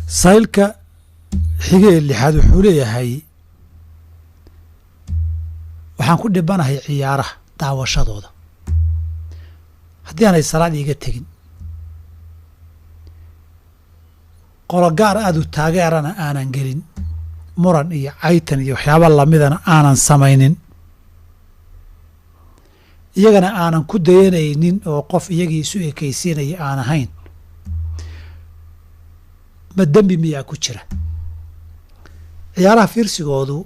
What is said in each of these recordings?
saylka xigee lixaad wuxuu leeyahay waxaan ku dhibanahay ciyaaraha daawashadooda haddii aanay salaad iiga tegin qolo gaar aad u taageerana aanan gelin muran iyo caytan iyo waxyaaba lamidana aanan samaynin iyagana aanan ku dayanaynin oo qof iyagii isu ekaysiinaya aan ahayn ma dembi miyaa ku jira ciyaaraha fiirsigoodu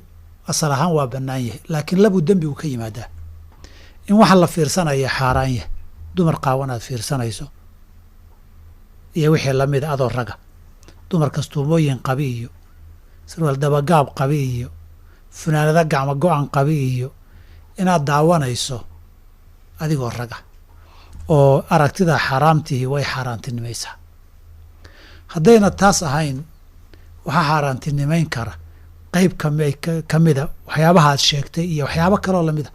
asal ahaan waa bannaan yahay laakiin labuu dembigu ka yimaadaa in waxa la fiirsanaya xaaraan yahay dumar qaawan aad fiirsanayso iyo wixii lamid adoo raga dumar kastuumooyin qabi iyo sarwaal dabagaab qabi iyo funaanada gacmo go-an qabi iyo inaad daawanayso adigoo raga oo aragtida xaaraamtihi way xaaraantinimaysaa haddayna taas ahayn waxaa xaaraantinimayn kara qayb ka mida waxyaabaha aad sheegtay iyo waxyaabo kaloo lamida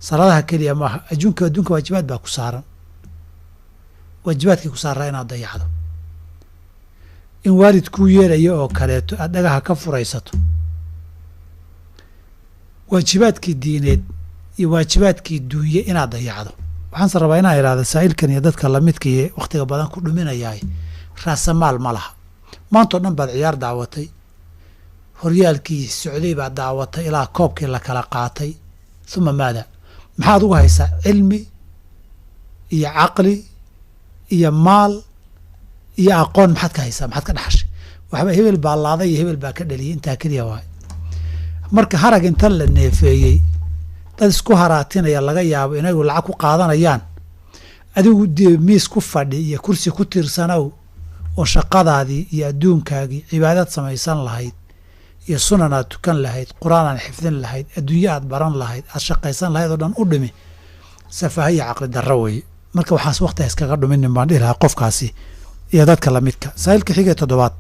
salaadaha keliya maaha adduunka waajibaad baa ku saaran waajibaadkii ku saaraa inaad dayacdo in waalid kuu yeelayo oo kaleeto aad dhagaha ka furaysato waajibaadkii diineed iyo waajibaadkii duunye inaad dayacdo waxaanse rabaa inaan idhahda saa'ilkan iyo dadka lamidkii wakhtiga badan ku dhuminayaay raasamaal ma laha maantao dhan baad ciyaar daawatay horyaalkii socday baad daawatay ilaa koobkii la kala qaatay uma maada maxaad ugu haysaa cilmi iyo caqli iyo maal iyo aqoon maxaad ka haysaa maxaad ka dhaxashay waxba hebel baa laaday iyo hebel baa ka dhaliyay intaa keliya waay marka harag intan la neefeeyey dad isku haraatinaya laga yaabo inagu lacag ku qaadanayaan adigu miis ku fadhi iyo kursi ku tiirsanow oo shaqadaadii iyo adduunkaagii cibaadad samaysan lahayd iyo sunan aad tukan lahayd qur'aan aad xifdin lahayd adduunye aad baran lahayd aad shaqaysan lahayd oo dhan u dhimi safaha iyo caqli darro weeye marka waxaas waqti iskaga dhuminin baan dhihi lahaa qofkaasi iyo dadka lamidka saa'ilka xigee 7